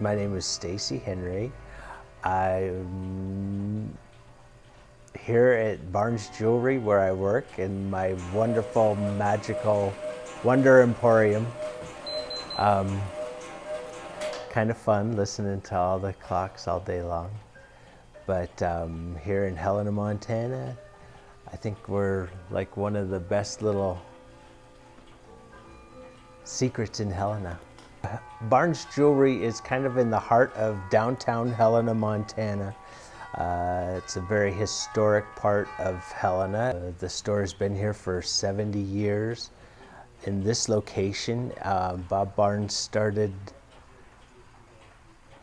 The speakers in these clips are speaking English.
My name is Stacy Henry. I'm here at Barnes Jewelry where I work in my wonderful, magical Wonder Emporium. Kind of fun listening to all the clocks all day long. But here in Helena, Montana, I think we're like one of the best little secrets in Helena. Barnes Jewelry is kind of in the heart of downtown Helena, Montana. It's a very historic part of Helena. The store has been here for 70 years. In this location, Bob Barnes started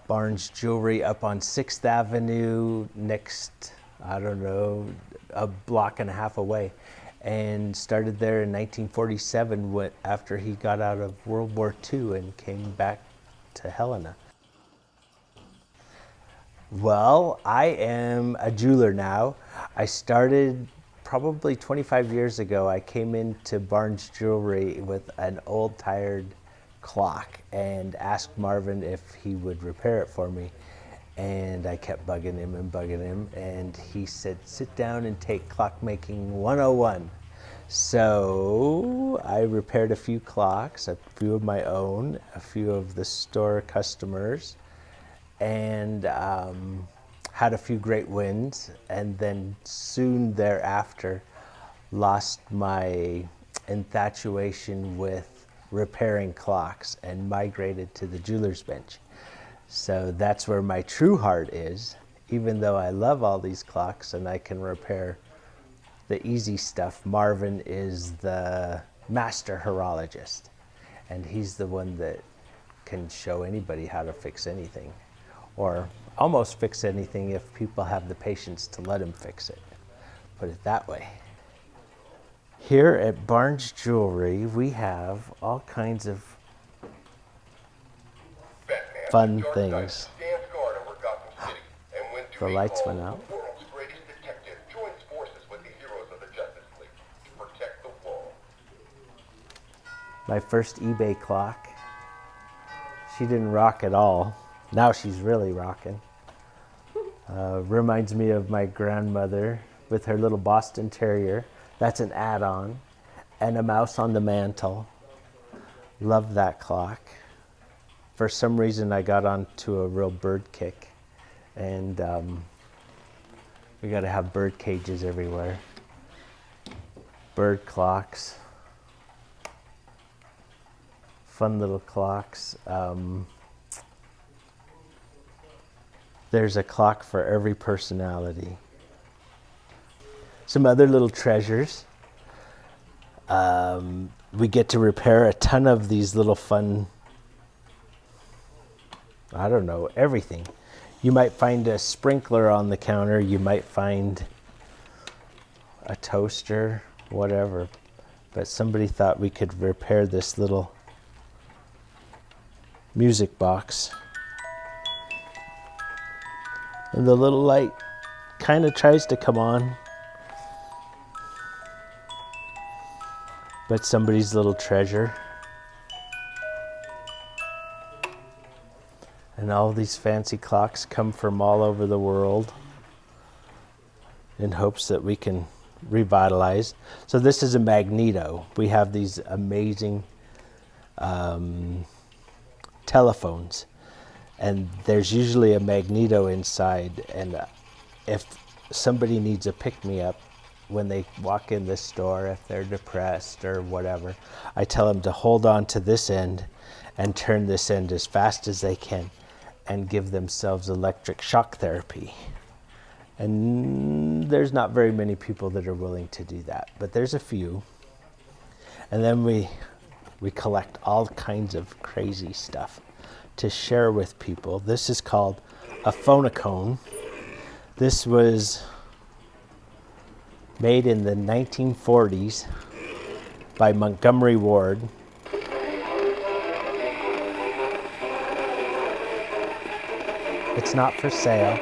Barnes Jewelry up on 6th Avenue next, I don't know, a block and a half away, and started there in 1947 after he got out of World War II and came back to Helena. Well, I am a jeweler now. I started probably 25 years ago. I came into Barnes Jewelry with an old tired clock and asked Marvin if he would repair it for me. And I kept bugging him, and he said, sit down and take clockmaking 101. So I repaired a few clocks, a few of my own, a few of the store customers, and had a few great wins, and then soon thereafter lost my infatuation with repairing clocks and migrated to the jeweler's bench. So that's where my true heart is. Even though I love all these clocks and I can repair the easy stuff, Marvin is the master horologist. And he's the one that can show anybody how to fix anything, or almost fix anything if people have the patience to let him fix it. Put it that way. Here at Barnes Jewelry, we have all kinds of fun things. The lights went out. My first eBay clock. She didn't rock at all. Now she's really rocking. Reminds me of my grandmother with her little Boston Terrier. That's an add-on. And a mouse on the mantle. Love that clock. For some reason, I got onto a real bird kick, and we got to have bird cages everywhere. Bird clocks, fun little clocks. There's a clock for every personality. Some other little treasures. We get to repair a ton of these little fun, I don't know, everything. You might find a sprinkler on the counter, you might find a toaster, whatever. But somebody thought we could repair this little music box. And the little light kind of tries to come on. But somebody's little treasure. And all these fancy clocks come from all over the world in hopes that we can revitalize. So this is a magneto. We have these amazing telephones, and there's usually a magneto inside. And if somebody needs a pick-me-up when they walk in the store, if they're depressed or whatever, I tell them to hold on to this end and turn this end as fast as they can and give themselves electric shock therapy. And there's not very many people that are willing to do that, but there's a few. And then we collect all kinds of crazy stuff to share with people. This is called a Phonicone. This was made in the 1940s by Montgomery Ward. It's not for sale.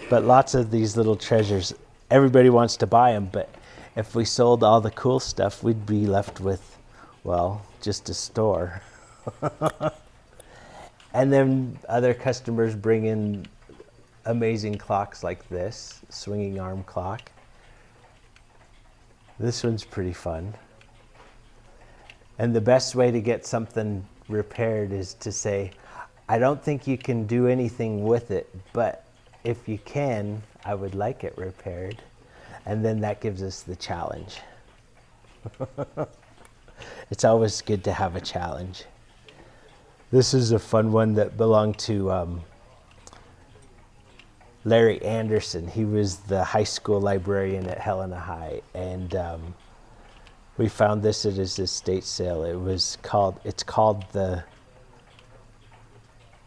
But lots of these little treasures, everybody wants to buy them, but if we sold all the cool stuff, we'd be left with, well, just a store. And then other customers bring in amazing clocks like this, swinging arm clock. This one's pretty fun. And the best way to get something repaired is to say, I don't think you can do anything with it, but if you can, I would like it repaired. And then that gives us the challenge. It's always good to have a challenge. This is a fun one that belonged to Larry Anderson. He was the high school librarian at Helena High, and we found this at his estate sale. It's called the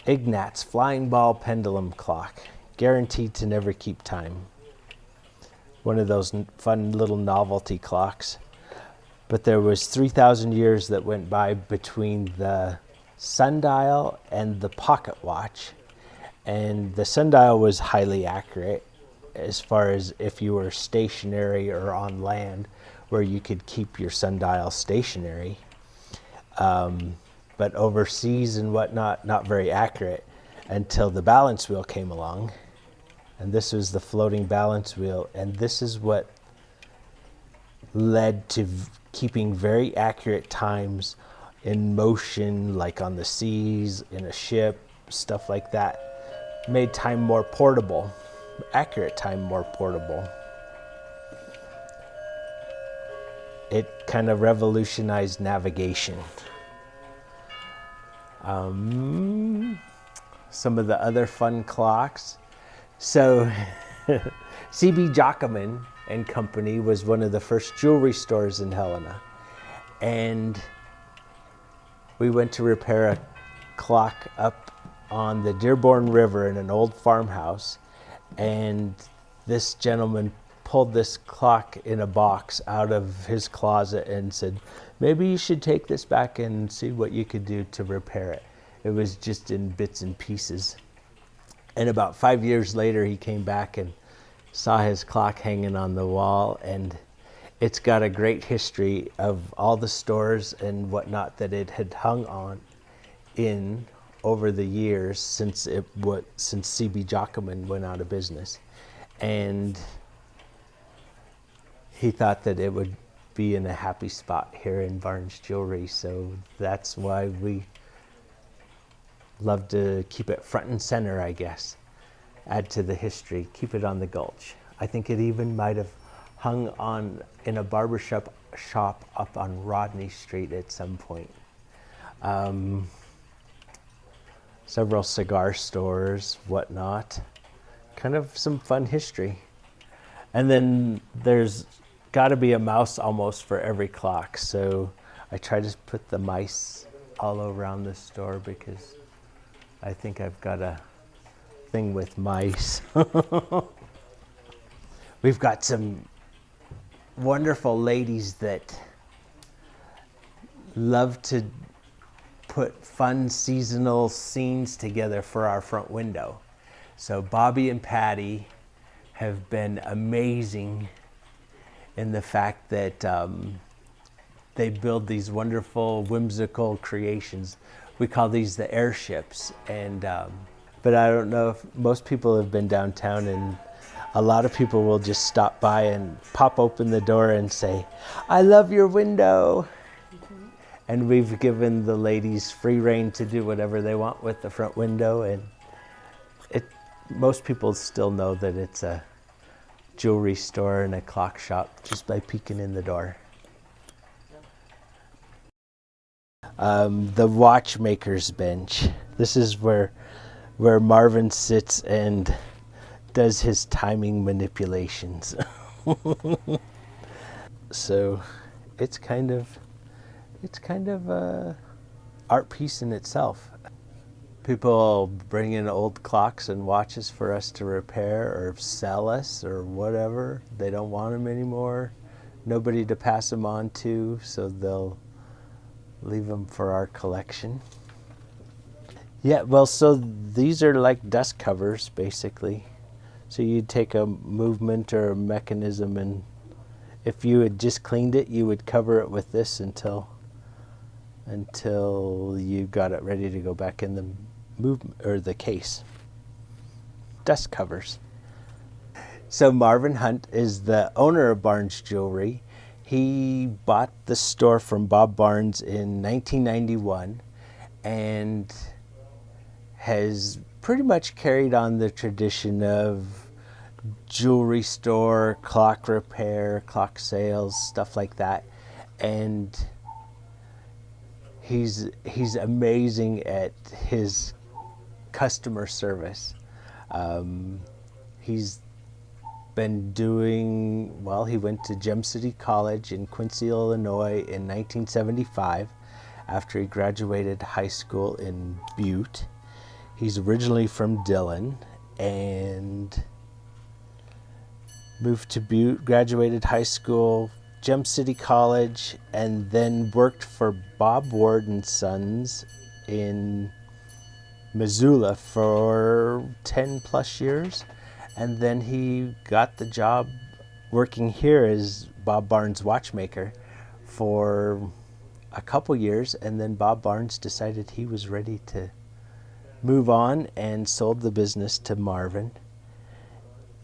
Ignatz Flying Ball Pendulum Clock, guaranteed to never keep time. One of those fun little novelty clocks. But there was 3,000 years that went by between the sundial and the pocket watch. And the sundial was highly accurate as far as if you were stationary or on land, where you could keep your sundial stationary. But overseas and whatnot, not very accurate until the balance wheel came along. And this was the floating balance wheel. And this is what led to keeping very accurate times in motion, like on the seas, in a ship, stuff like that. Made time more portable, accurate time more portable. It kind of revolutionized navigation. Some of the other fun clocks. So C.B. Jockeman and Company was one of the first jewelry stores in Helena. And we went to repair a clock up on the Dearborn River in an old farmhouse. And this gentleman pulled this clock in a box out of his closet and said, maybe you should take this back and see what you could do to repair it. It was just in bits and pieces. And about 5 years later, he came back and saw his clock hanging on the wall, and it's got a great history of all the stores and whatnot that it had hung on in over the years since C.B. Jockeman went out of business. And he thought that it would be in a happy spot here in Barnes Jewelry, so that's why we love to keep it front and center, I guess. Add to the history, keep it on the gulch. I think it even might have hung on in a barbershop shop up on Rodney Street at some point. Several cigar stores, whatnot. Kind of some fun history. And then there's got to be a mouse almost for every clock. So I try to put the mice all around the store because I think I've got a thing with mice. We've got some wonderful ladies that love to put fun seasonal scenes together for our front window. So Bobby and Patty have been amazing in the fact that they build these wonderful, whimsical creations. We call these the airships. And but I don't know if most people have been downtown, and a lot of people will just stop by and pop open the door and say, I love your window. And we've given the ladies free rein to do whatever they want with the front window. And most people still know that it's a jewelry store and a clock shop just by peeking in the door. The Watchmaker's bench. This is where Marvin sits and does his timing manipulations. So it's kind of a art piece in itself. People bring in old clocks and watches for us to repair or sell us or whatever. They don't want them anymore. Nobody to pass them on to, so they'll leave them for our collection. Yeah, well, so these are like dust covers, basically. So you'd take a movement or a mechanism, and if you had just cleaned it, you would cover it with this until you got it ready to go back in the movement or the case. Dust covers. So Marvin Hunt is the owner of Barnes Jewelry. He bought the store from Bob Barnes in 1991 and has pretty much carried on the tradition of jewelry store, clock repair, clock sales, stuff like that. And he's amazing at his customer service. He's been doing, well, he went to Gem City College in Quincy, Illinois in 1975 after he graduated high school in Butte. He's originally from Dillon and moved to Butte, graduated high school, Gem City College, and then worked for Bob Ward and Sons in Missoula for 10 plus years. And then he got the job working here as Bob Barnes Watchmaker for a couple years, and then Bob Barnes decided he was ready to move on and sold the business to Marvin.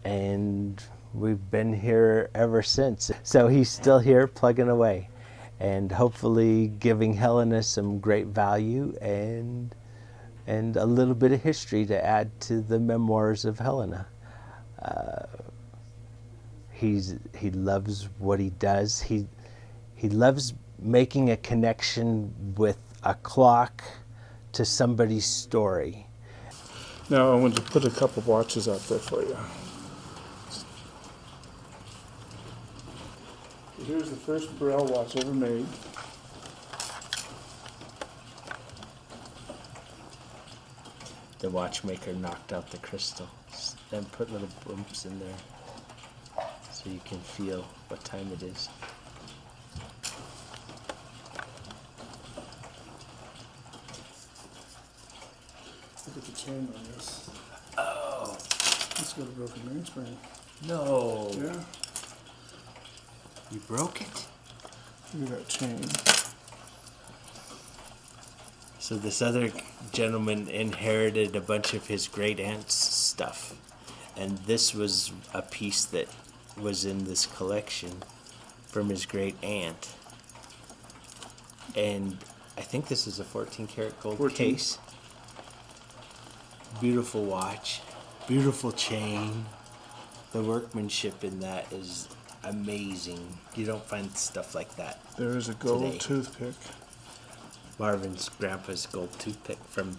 And we've been here ever since. So he's still here plugging away and hopefully giving Helena some great value and a little bit of history to add to the memoirs of Helena. He loves what he does. He loves making a connection with a clock to somebody's story. Now I want to put a couple of watches out there for you. Here's the first Burrell watch ever made. The watchmaker knocked out the crystal and put little bumps in there so you can feel what time it is. Look at the chain on this. Oh. It's got a broken mainspring. No. Yeah. You broke it? Look at that chain. So this other gentleman inherited a bunch of his great aunt's stuff, and this was a piece that was in this collection from his great aunt. And I think this is a 14 karat gold 14. case. Beautiful watch, beautiful chain. The workmanship in that is amazing. You don't find stuff like that. There is a gold today. toothpick. Marvin's grandpa's gold toothpick from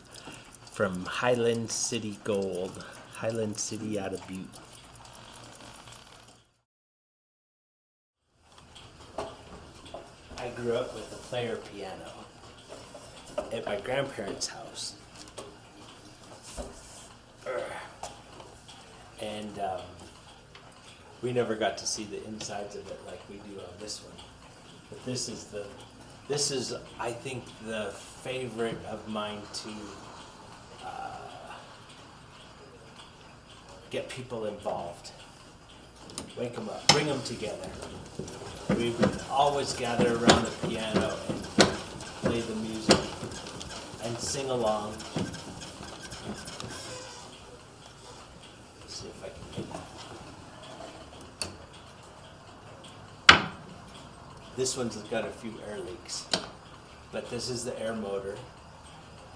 Highland City Gold. Highland City out of Butte. I grew up with a player piano at my grandparents' house. And we never got to see the insides of it like we do on this one. But this is, I think, the favorite of mine to get people involved. Wake them up, bring them together. We would always gather around the piano and play the music and sing along. Let's see if I can get that. This one's got a few air leaks, but this is the air motor,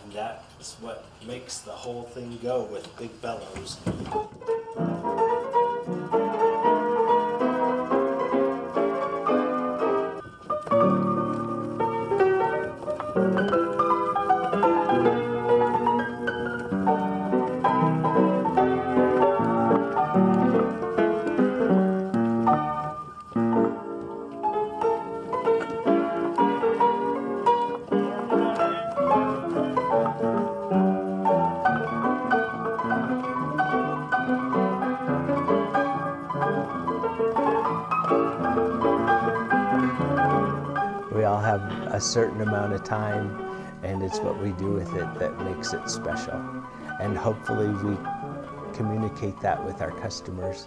and that is what makes the whole thing go with big bellows. We all have a certain amount of time, and it's what we do with it that makes it special. And hopefully we communicate that with our customers.